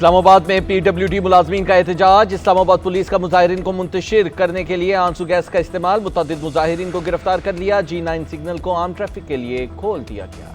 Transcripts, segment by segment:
इस्लामाबाद में PWD मुलाजमीन का एहतजाज। इस्लामाबाद पुलिस का मुजाहिरीन को मुंतशिर करने के लिए आंसू गैस का इस्तेमाल। मुतअद्दिद मुजाहिरीन को गिरफ्तार कर लिया। G9 सिग्नल को आम ट्रैफिक के लिए खोल दिया गया।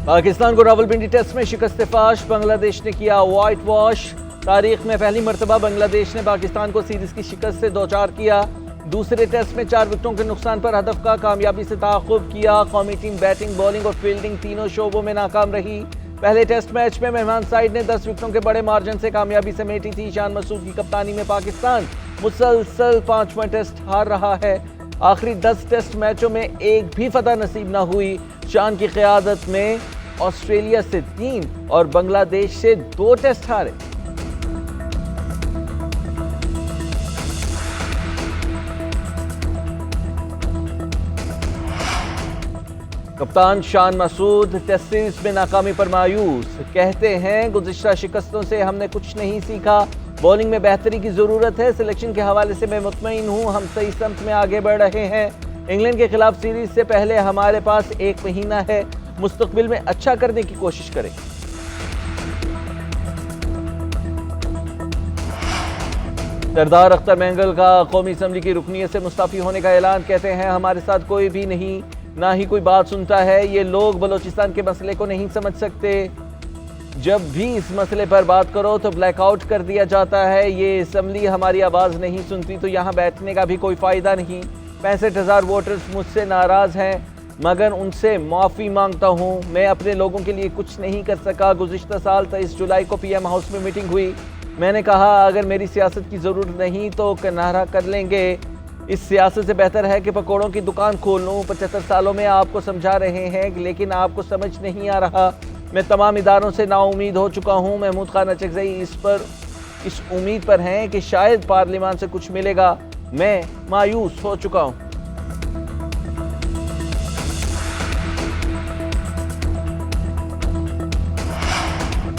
पाकिस्तान को रावलपिंडी टेस्ट में शिकस्त फाश। बांग्लादेश ने किया व्हाइट वॉश। तारीख में पहली मरतबा बांग्लादेश ने पाकिस्तान को सीरीज की शिकस्त से दो चार किया। दूसरे टेस्ट में 4 विकेटों के नुकसान पर हदफ का कामयाबी से ताक़ुब किया। कौमी टीम बैटिंग, बॉलिंग और फील्डिंग तीनों शोबों में नाकाम रही। पहले टेस्ट मैच में मेहमान साइड ने 10 विकेटों के बड़े मार्जिन से कामयाबी समेटी थी। शान मसूद की कप्तानी में पाकिस्तान मुसलसल 5वां टेस्ट हार रहा है। आखिरी 10 टेस्ट मैचों में एक भी फतह नसीब न हुई। शान की क़यादत में ऑस्ट्रेलिया से 3 और बांग्लादेश से 2 टेस्ट हारे। कप्तान शान मसूद टेस्ट सीरीज में नाकामी पर मायूस। कहते हैं गुज़िश्ता शिकस्तों से हमने कुछ नहीं सीखा। बॉलिंग में बेहतरी की ज़रूरत है। सिलेक्शन के हवाले से मैं मुतमईन हूँ। हम सही समत में आगे बढ़ रहे हैं। इंग्लैंड के खिलाफ सीरीज से पहले हमारे पास 1 महीना है। मुस्तकबिल में अच्छा करने की कोशिश करें। सरदार अख्तर मैंगल का कौमी असम्बली की रुकनीत से मुस्ताफ़ी होने का ऐलान। कहते हैं हमारे साथ कोई भी नहीं, ना ही कोई बात सुनता है। ये लोग बलोचिस्तान के मसले को नहीं समझ सकते। जब भी इस मसले पर बात करो तो ब्लैकआउट कर दिया जाता है। ये असम्बली हमारी आवाज़ नहीं सुनती तो यहाँ बैठने का भी कोई फ़ायदा नहीं। 65,000 वोटर्स मुझसे नाराज़ हैं, मगर उनसे माफ़ी मांगता हूँ। मैं अपने लोगों के लिए कुछ नहीं कर सका। गुज़िश्ता साल 23 जुलाई को PM हाउस में मीटिंग हुई। मैंने कहा अगर मेरी सियासत की ज़रूरत नहीं तो किनारा कर लेंगे। इस सियासत से बेहतर है कि पकौड़ों की दुकान खोल लूँ। 75 सालों में आपको समझा रहे हैं लेकिन आपको समझ नहीं आ रहा। मैं तमाम इदारों से नाउमीद हो चुका हूँ। महमूद खान अचकज़ई इस उम्मीद पर हैं कि शायद पार्लियामान से कुछ मिलेगा। मैं मायूस हो चुका हूँ।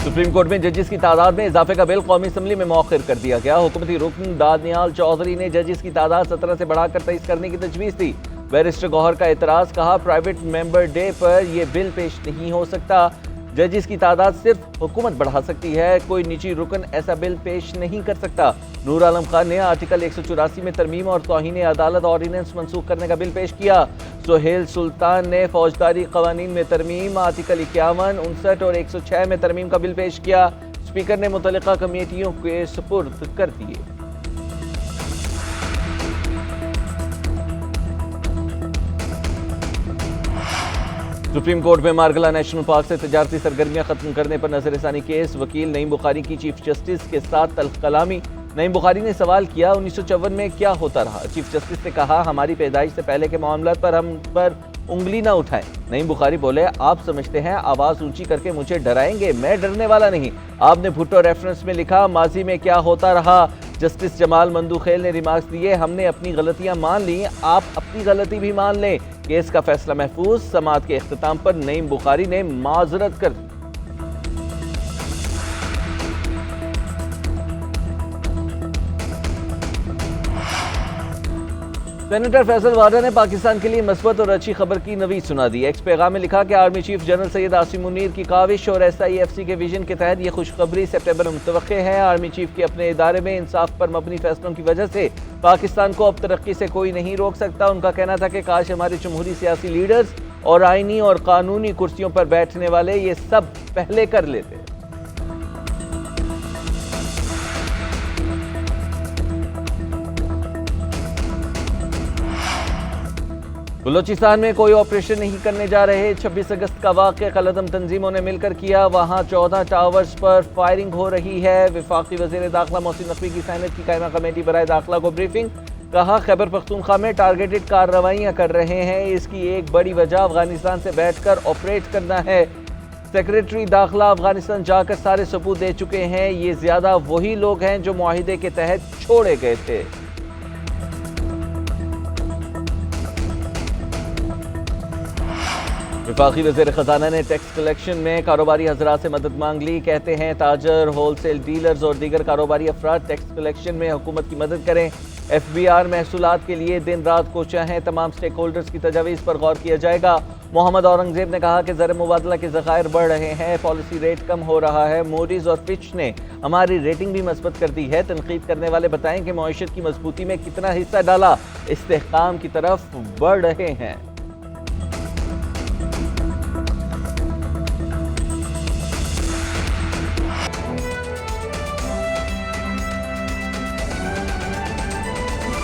सुप्रीम कोर्ट में जजेस की तादाद में इजाफे का बिल कौमी असम्बली में मौखिर कर दिया गया। हुकूमती रुकन दानियाल चौधरी ने जजेस की तादाद 17 से बढ़ाकर 23 करने की तजवीज़ दी। बैरिस्टर गौहर का एतराज़। कहा प्राइवेट मेंबर डे पर यह बिल पेश नहीं हो सकता। जजेस की तादाद सिर्फ हुकूमत बढ़ा सकती है, कोई निजी रुकन ऐसा बिल पेश नहीं कर सकता। नूर आलम खान ने आर्टिकल 184 में तरमीम और तौहीन अदालत ऑर्डिनेंस मनसूख करने का बिल पेश किया। सुहेल सुल्तान ने फौजदारी कवानीन में तरमीम आर्टिकल 51, 59 और 106 में तरमीम का बिल पेश किया। स्पीकर ने मुतल्लिका कमेटियों के सुपुर्द कर दिए। सुप्रीम कोर्ट में मारगला नेशनल पार्क से तजारती सरगर्मियां खत्म करने पर नजरसानी केस। वकील नईम बुखारी की चीफ जस्टिस के साथ तल्ख कलामी। नईम बुखारी ने सवाल किया 1954 में क्या होता रहा। चीफ जस्टिस ने कहा हमारी पैदाइश से पहले के मामलों पर हम पर उंगली ना उठाएं। नईम बुखारी बोले आप समझते हैं आवाज़ ऊंची करके मुझे डराएंगे, मैं डरने वाला नहीं। आपने भुट्टो रेफरेंस में लिखा माजी में क्या होता रहा। जस्टिस जमाल मंदूखेल ने रिमार्क्स दिए हमने अपनी गलतियां मान ली, आप अपनी गलती भी मान लें। केस का फैसला महफूज। समाअत के इख्तिताम पर नईम बुखारी ने माजरत कर दी। सेनेटर फैसल वारा ने पाकिस्तान के लिए मस्बत और अच्छी खबर की नवीद सुना दी। एक्स पैगाम में लिखा कि army chief general Syed Asim Munir की काविश और SIFC के विजन के तहत यह खुशखबरी सितंबर में मुतवक्के है। आर्मी चीफ के अपने इदारे में इंसाफ पर मबनी फैसलों की वजह से पाकिस्तान को अब तरक्की से कोई नहीं रोक सकता। उनका कहना था कि काश हमारे जमहूरी सियासी लीडर्स और आईनी और कानूनी कुर्सियों पर बैठने वाले ये सब पहले कर लेते। बलोचिस्तान में कोई ऑपरेशन नहीं करने जा रहे। 26 अगस्त का वाक़या कलअदम तंजीमों ने मिलकर किया। वहाँ 14 टावर्स पर फायरिंग हो रही है। वफाकी वज़ीर दाखिला मोहसिन नकवी की सैनत की कायमा कमेटी बराए दाखिला को ब्रीफिंग। कहा खैबर पख्तूनख्वा में टारगेटेड कार्रवाइयाँ कर रहे हैं। इसकी एक बड़ी वजह अफगानिस्तान से बैठकर ऑपरेट करना है। सेक्रेटरी दाखिला अफगानिस्तान जाकर सारे सबूत दे चुके हैं। ये ज़्यादा वही लोग हैं जो मुआहिदे के तहत छोड़े गए थे। वफाकी वज़ीर ख़जाना ने टैक्स कलेक्शन में कारोबारी हज़रात से मदद मांग ली। कहते हैं ताजर, होलसेल डीलर्स और दीगर कारोबारी अफराद टैक्स कलेक्शन में हुकूमत की मदद करें। FBR महसूलात के लिए दिन रात कोशियां हैं, तमाम स्टेक होल्डर्स की तजावीज़ पर गौर किया जाएगा। मोहम्मद औरंगजेब ने कहा कि ज़र मुबादला के ज़खायर बढ़ रहे हैं, पॉलिसी रेट कम हो रहा है। मूडीज़ और फिच ने हमारी रेटिंग भी मस्बत कर दी है। तनकीद करने वाले बताएं कि मईशत की मजबूती में कितना हिस्सा डाला, इस्तेहकाम की तरफ बढ़ रहे हैं।